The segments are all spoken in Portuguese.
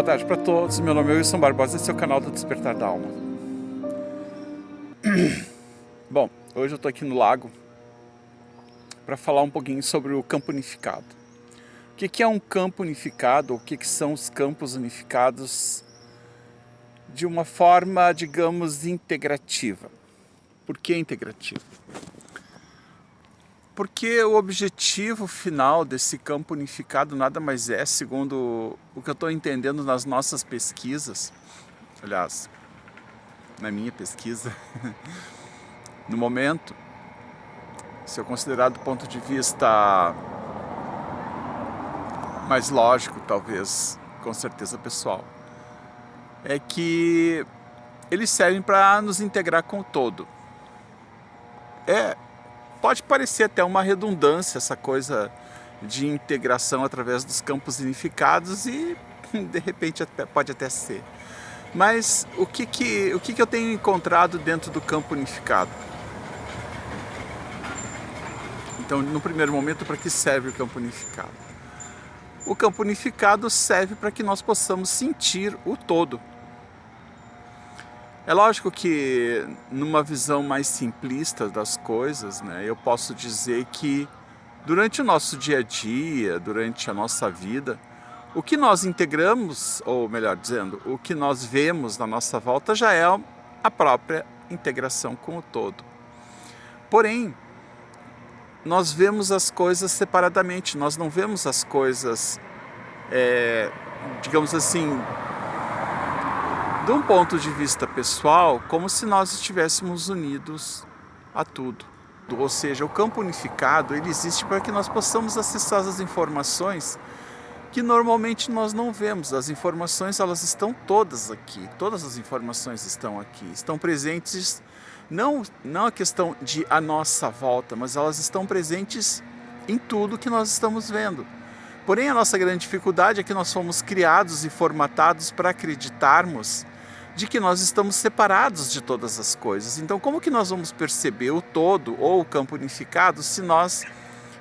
boa tarde para todos. Meu nome é Wilson Barbosa, esse é o canal do Despertar da Alma. Bom, hoje eu estou aqui no lago para falar um pouquinho sobre o campo unificado. O que é um campo unificado, ou o que são os campos unificados de uma forma, digamos, integrativa. Por que integrativa? Porque o objetivo final desse campo unificado nada mais é, segundo o que eu estou entendendo nas nossas pesquisas, aliás, na minha pesquisa, no momento, se eu considerar do ponto de vista mais lógico, talvez, com certeza pessoal, é que eles servem para nos integrar com o todo. Pode parecer até uma redundância essa coisa de integração através dos campos unificados e de repente pode até ser. Mas o que eu tenho encontrado dentro do campo unificado? Então, no primeiro momento, para que serve o campo unificado? O campo unificado serve para que nós possamos sentir o todo. É lógico que, numa visão mais simplista das coisas, né, eu posso dizer que, durante o nosso dia a dia, durante a nossa vida, o que nós integramos, ou melhor dizendo, o que nós vemos na nossa volta já é a própria integração com o todo. Porém, nós vemos as coisas separadamente, nós não vemos as coisas, digamos assim, de um ponto de vista pessoal, como se nós estivéssemos unidos a tudo. Ou seja, o campo unificado ele existe para que nós possamos acessar as informações que normalmente nós não vemos. As informações elas estão todas aqui, todas as informações estão aqui, estão presentes, não a questão de a nossa volta, mas elas estão presentes em tudo que nós estamos vendo. Porém, a nossa grande dificuldade é que nós fomos criados e formatados para acreditarmos de que nós estamos separados de todas as coisas. Então, como que nós vamos perceber o todo ou o campo unificado se nós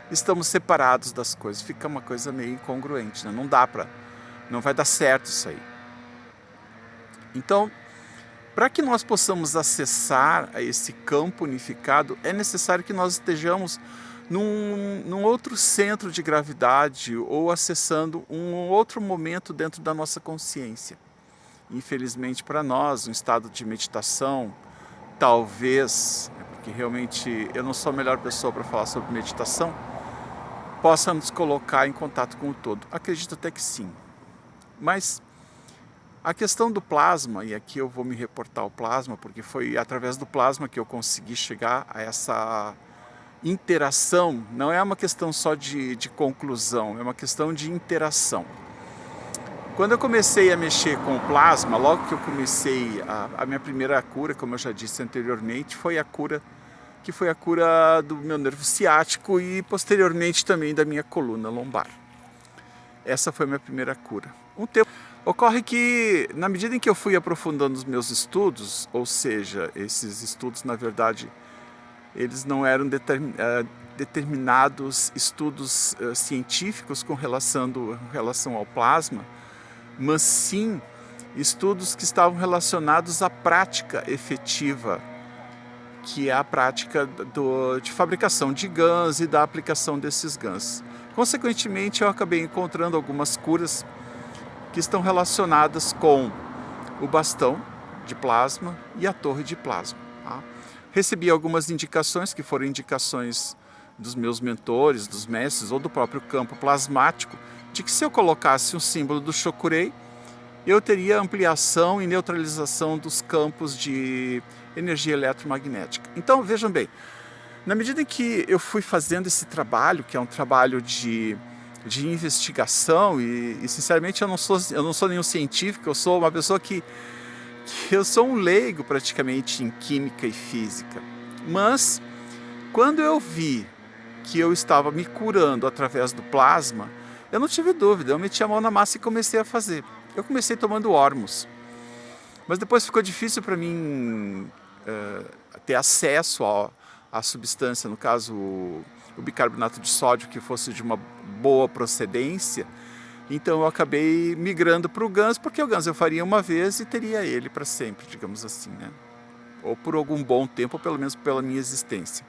estamos separados das coisas? Fica uma coisa meio incongruente, né? Não vai dar certo isso aí. Então, para que nós possamos acessar a esse campo unificado, é necessário que nós estejamos num outro centro de gravidade ou acessando um outro momento dentro da nossa consciência. Infelizmente para nós, um estado de meditação, talvez, porque realmente eu não sou a melhor pessoa para falar sobre meditação, possa nos colocar em contato com o todo. Acredito até que sim. Mas a questão do plasma, e aqui eu vou me reportar ao plasma, porque foi através do plasma que eu consegui chegar a essa interação, não é uma questão só de conclusão, é uma questão de interação. Quando eu comecei a mexer com o plasma, logo que eu comecei, a minha primeira cura, como eu já disse anteriormente, foi a cura do meu nervo ciático e posteriormente também da minha coluna lombar. Essa foi a minha primeira cura. Ocorre que, na medida em que eu fui aprofundando os meus estudos, ou seja, esses estudos, na verdade, eles não eram determinados estudos científicos com relação ao plasma, mas sim estudos que estavam relacionados à prática efetiva, que é a prática de fabricação de GANs e da aplicação desses GANs. Consequentemente, eu acabei encontrando algumas curas que estão relacionadas com o bastão de plasma e a torre de plasma. Tá? Recebi algumas indicações, que foram indicações dos meus mentores, dos mestres ou do próprio campo plasmático, de que se eu colocasse um símbolo do Shokurei, eu teria ampliação e neutralização dos campos de energia eletromagnética. Então, vejam bem, na medida em que eu fui fazendo esse trabalho, que é um trabalho de investigação, e sinceramente eu não sou nenhum científico, eu sou uma pessoa que eu sou um leigo praticamente em química e física. Mas, quando eu vi que eu estava me curando através do plasma, eu não tive dúvida, eu meti a mão na massa e comecei a fazer. Eu comecei tomando Ormus, mas depois ficou difícil para mim ter acesso à substância, no caso o bicarbonato de sódio, que fosse de uma boa procedência, Então eu acabei migrando para o GANS, porque o GANS eu faria uma vez e teria ele para sempre, digamos assim, né? Ou por algum bom tempo, ou pelo menos pela minha existência.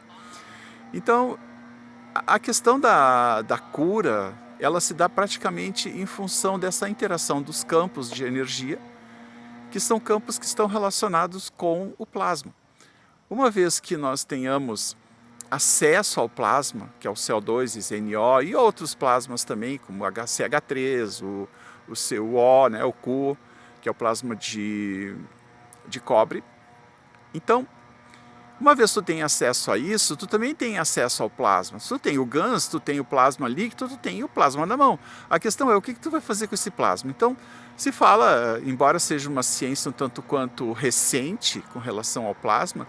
Então, a questão da cura, ela se dá praticamente em função dessa interação dos campos de energia, que são campos que estão relacionados com o plasma. Uma vez que nós tenhamos acesso ao plasma, que é o CO2 e ZNO, e outros plasmas também, como o HCH3, o CuO, né, o Cu, que é o plasma de cobre. Então, uma vez que tu tem acesso a isso, tu também tem acesso ao plasma. Se tu tem o GANS, tu tem o plasma líquido, tu tem o plasma na mão. A questão é o que tu vai fazer com esse plasma. Então, se fala, embora seja uma ciência um tanto quanto recente com relação ao plasma,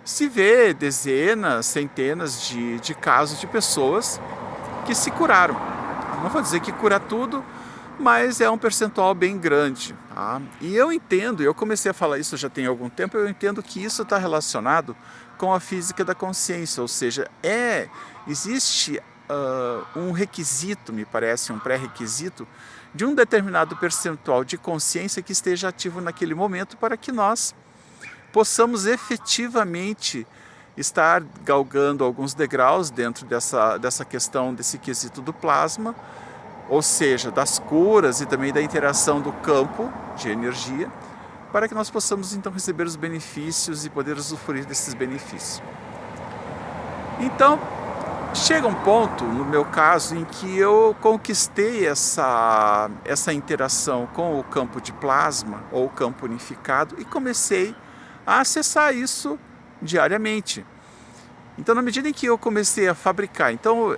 se vê dezenas, centenas de casos de pessoas que se curaram. Não vou dizer que cura tudo, mas é um percentual bem grande. Tá? E eu entendo, eu comecei a falar isso já tem algum tempo, eu entendo que isso está relacionado com a física da consciência, ou seja, existe um requisito, me parece, um pré-requisito, de um determinado percentual de consciência que esteja ativo naquele momento para que nós possamos efetivamente estar galgando alguns degraus dentro dessa questão, desse quesito do plasma, ou seja, das curas e também da interação do campo de energia, para que nós possamos então receber os benefícios e poder usufruir desses benefícios. Então, chega um ponto, no meu caso, em que eu conquistei essa interação com o campo de plasma, ou o campo unificado, e comecei a acessar isso diariamente. Então, na medida em que eu comecei a fabricar, então,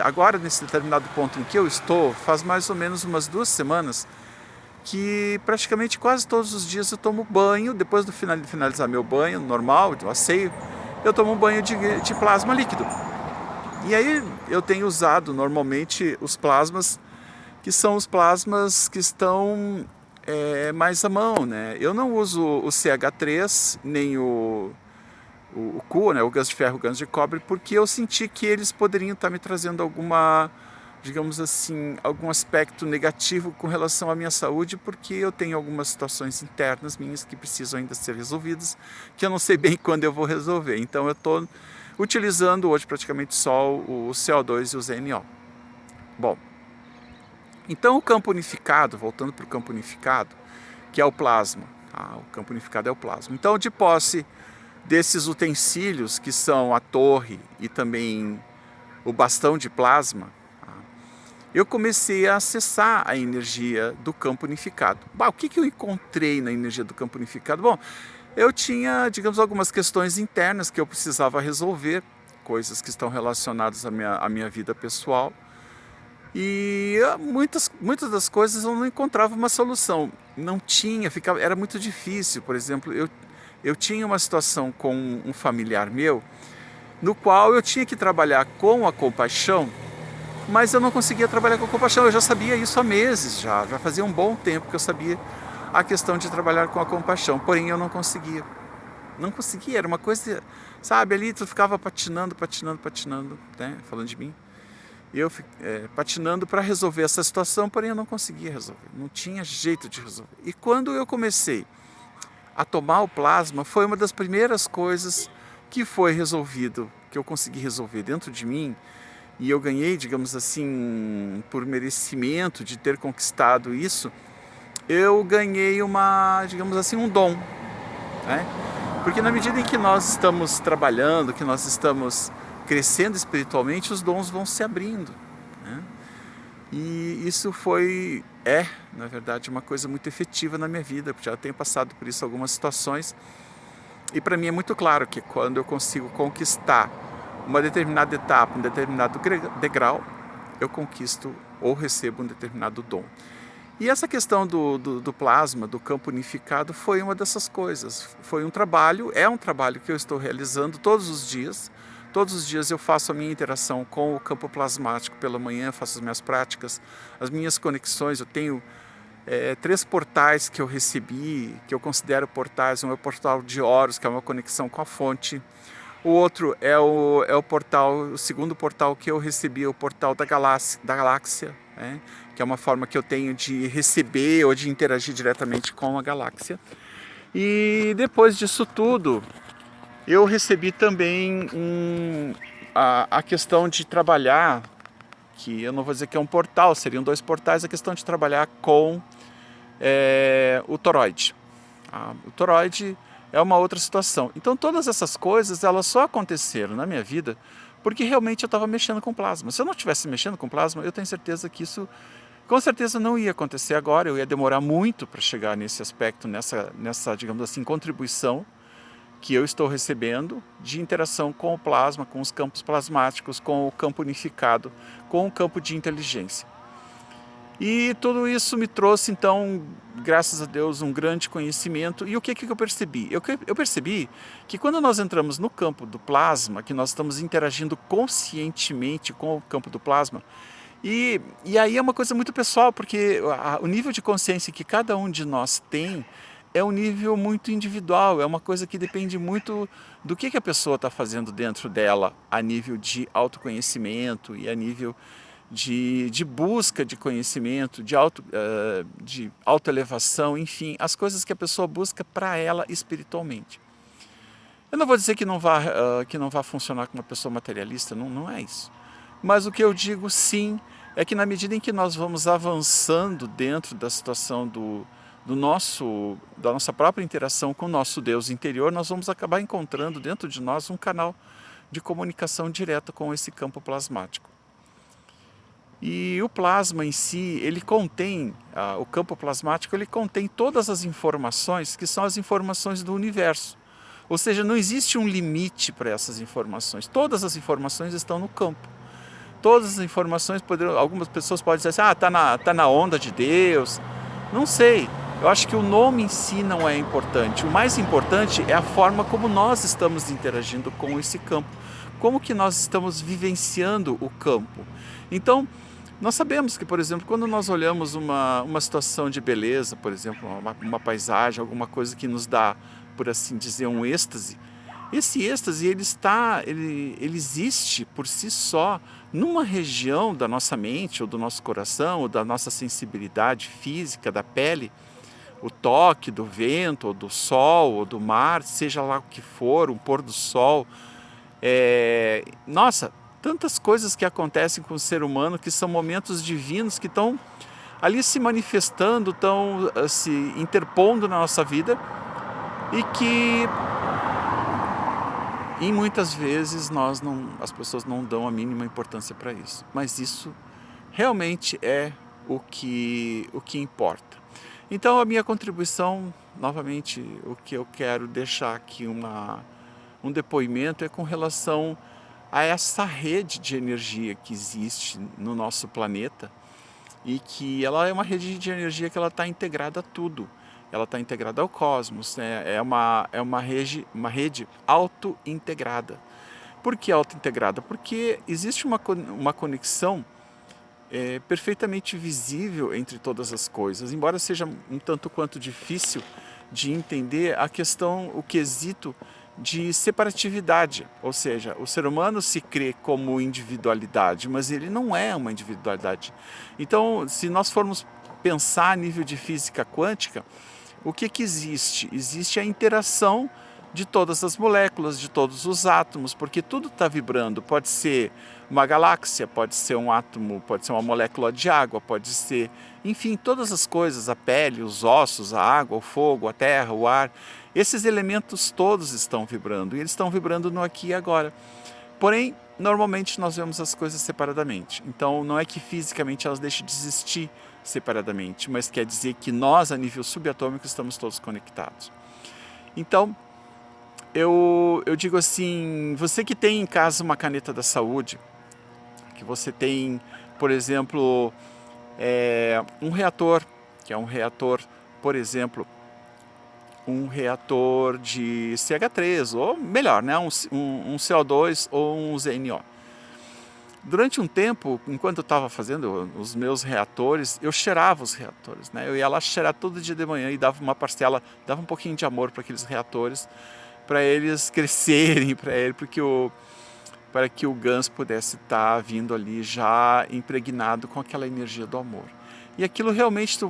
agora nesse determinado ponto em que eu estou, faz mais ou menos umas 2 semanas, que praticamente quase todos os dias eu tomo banho, depois de finalizar meu banho normal, do asseio, eu tomo um banho de plasma líquido. E aí eu tenho usado normalmente os plasmas, que são os plasmas que estão mais à mão, né? Eu não uso o CH3, nem o Cu, né, o GANS de ferro, o GANS de cobre, porque eu senti que eles poderiam estar me trazendo digamos assim, algum aspecto negativo com relação à minha saúde, porque eu tenho algumas situações internas minhas que precisam ainda ser resolvidas, que eu não sei bem quando eu vou resolver. Então eu estou utilizando hoje praticamente só o CO2 e o ZNO. Bom, então o campo unificado, voltando para o campo unificado, que é o plasma, tá? O campo unificado é o plasma. Então, de posse desses utensílios que são a torre e também o bastão de plasma, eu comecei a acessar a energia do campo unificado. O que eu encontrei na energia do campo unificado? Bom, eu tinha, digamos, algumas questões internas que eu precisava resolver, coisas que estão relacionadas à minha vida pessoal, e muitas das coisas eu não encontrava uma solução. Não tinha, era muito difícil. Por exemplo, eu tinha uma situação com um familiar meu, no qual eu tinha que trabalhar com a compaixão, mas eu não conseguia trabalhar com a compaixão. Eu já sabia isso há meses, já fazia um bom tempo que eu sabia a questão de trabalhar com a compaixão, porém eu não conseguia. Não conseguia, era uma coisa, sabe, ali tu ficava patinando, né, falando de mim. Eu patinando para resolver essa situação, porém eu não conseguia resolver, não tinha jeito de resolver. E quando eu comecei a tomar o plasma, foi uma das primeiras coisas que foi resolvido, que eu consegui resolver dentro de mim, e eu ganhei, digamos assim, por merecimento de ter conquistado isso, eu ganhei digamos assim, um dom, né? Porque na medida em que nós estamos trabalhando, que nós estamos crescendo espiritualmente, os dons vão se abrindo, né? E isso na verdade, uma coisa muito efetiva na minha vida, porque já tenho passado por isso algumas situações, e para mim é muito claro que quando eu consigo conquistar uma determinada etapa, um determinado degrau, eu conquisto ou recebo um determinado dom. E essa questão do plasma, do campo unificado, foi uma dessas coisas. Foi um trabalho, é um trabalho que eu estou realizando todos os dias. Todos os dias eu faço a minha interação com o campo plasmático pela manhã, faço as minhas práticas, as minhas conexões. Eu tenho 3 portais que eu recebi, que eu considero portais. Um é o portal de Horus, que é uma conexão com a fonte. O outro é o segundo portal que eu recebi, o portal da galáxia, né? Que que é uma forma que eu tenho de receber ou de interagir diretamente com a galáxia. E depois disso tudo, eu recebi também a questão de trabalhar, que eu não vou dizer que é um portal, seriam 2 portais, a questão de trabalhar com o toroide. O toroide é uma outra situação. Então todas essas coisas, elas só aconteceram na minha vida porque realmente eu estava mexendo com plasma. Se eu não estivesse mexendo com plasma, eu tenho certeza que isso com certeza não ia acontecer agora, eu ia demorar muito para chegar nesse aspecto, nessa, digamos assim, contribuição que eu estou recebendo de interação com o plasma, com os campos plasmáticos, com o campo unificado, com o campo de inteligência. E tudo isso me trouxe, então, graças a Deus, um grande conhecimento. E o que eu percebi? Eu percebi que quando nós entramos no campo do plasma, que nós estamos interagindo conscientemente com o campo do plasma, e aí é uma coisa muito pessoal, porque o nível de consciência que cada um de nós tem é um nível muito individual, é uma coisa que depende muito do que a pessoa está fazendo dentro dela, a nível de autoconhecimento e a nível de busca de conhecimento, de autoelevação, enfim, as coisas que a pessoa busca para ela espiritualmente. Eu não vou dizer que não vá funcionar com uma pessoa materialista, não é isso. Mas o que eu digo sim, é que na medida em que nós vamos avançando dentro da situação da nossa própria interação com o nosso Deus interior, nós vamos acabar encontrando dentro de nós um canal de comunicação direta com esse campo plasmático. E o plasma em si, ele contém, o campo plasmático, ele contém todas as informações que são as informações do universo. Ou seja, não existe um limite para essas informações, todas as informações estão no campo. Todas as informações, algumas pessoas podem dizer assim, tá na onda de Deus, não sei. Eu acho que o nome em si não é importante, o mais importante é a forma como nós estamos interagindo com esse campo, como que nós estamos vivenciando o campo. Então, nós sabemos que, por exemplo, quando nós olhamos uma situação de beleza, por exemplo, uma paisagem, alguma coisa que nos dá, por assim dizer, um êxtase, esse êxtase ele existe por si só numa região da nossa mente, ou do nosso coração, ou da nossa sensibilidade física, da pele, o toque do vento, ou do sol, ou do mar, seja lá o que for, um pôr do sol. Nossa, tantas coisas que acontecem com o ser humano, que são momentos divinos, que estão ali se manifestando, estão se interpondo na nossa vida, e que e muitas vezes as pessoas não dão a mínima importância para isso. Mas isso realmente é o que importa. Então a minha contribuição, novamente, o que eu quero deixar aqui um depoimento é com relação a essa rede de energia que existe no nosso planeta e que ela é uma rede de energia que ela está integrada a tudo. Ela está integrada ao cosmos, né? É uma rede auto-integrada. Por que auto-integrada? Porque existe uma conexão perfeitamente visível entre todas as coisas, embora seja um tanto quanto difícil de entender o quesito de separatividade, ou seja, o ser humano se crê como individualidade, mas ele não é uma individualidade. Então, se nós formos pensar a nível de física quântica, o que existe? Existe a interação de todas as moléculas, de todos os átomos, porque tudo está vibrando. Pode ser uma galáxia, pode ser um átomo, pode ser uma molécula de água, pode ser, enfim, todas as coisas, a pele, os ossos, a água, o fogo, a terra, o ar. Esses elementos todos estão vibrando, e eles estão vibrando no aqui e agora. Porém, normalmente nós vemos as coisas separadamente. Então, não é que fisicamente elas deixem de existir separadamente, mas quer dizer que nós, a nível subatômico, estamos todos conectados. Então, eu digo assim, você que tem em casa uma caneta da saúde, que você tem, por exemplo, um reator, que é um reator, por exemplo, um reator de CH3, ou melhor, né, um CO2 ou um ZNO. Durante um tempo, enquanto eu estava fazendo os meus reatores, eu cheirava os reatores, né? Eu ia lá cheirar todo dia de manhã e dava uma parcela, dava um pouquinho de amor para aqueles reatores, para eles crescerem, para que o GANS pudesse estar vindo ali já impregnado com aquela energia do amor. e aquilo realmente,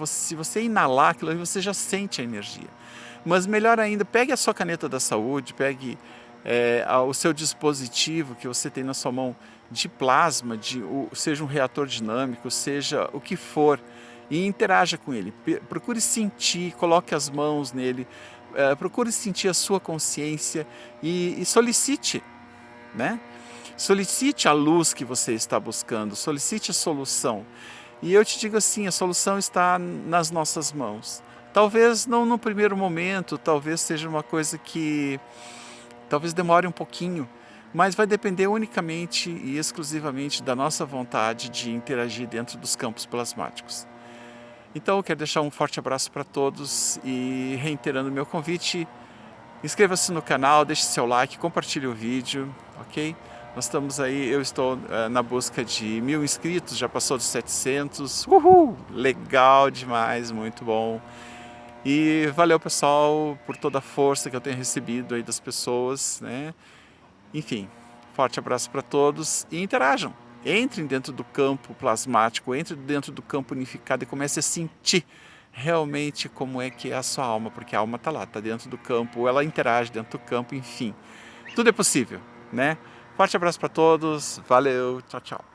se você inalar aquilo ali, você já sente a energia. Mas melhor ainda, pegue a sua caneta da saúde, pegue o seu dispositivo que você tem na sua mão de plasma, seja um reator dinâmico, seja o que for, e interaja com ele. Procure sentir, coloque as mãos nele, procure sentir a sua consciência e solicite, né? Solicite a luz que você está buscando, solicite a solução. E eu te digo assim, a solução está nas nossas mãos. Talvez não no primeiro momento, talvez seja uma coisa que talvez demore um pouquinho, mas vai depender unicamente e exclusivamente da nossa vontade de interagir dentro dos campos plasmáticos. Então eu quero deixar um forte abraço para todos e reiterando meu convite, inscreva-se no canal, deixe seu like, compartilhe o vídeo, ok? Nós estamos aí, eu estou na busca de 1000 inscritos, já passou dos 700, uhul! Legal demais, muito bom. E valeu, pessoal, por toda a força que eu tenho recebido aí das pessoas, né? Enfim, forte abraço para todos e interajam. Entrem dentro do campo plasmático, entrem dentro do campo unificado e comece a sentir realmente como é que é a sua alma, porque a alma está lá, está dentro do campo, ela interage dentro do campo, enfim. Tudo é possível, né? Forte abraço para todos, valeu, tchau, tchau.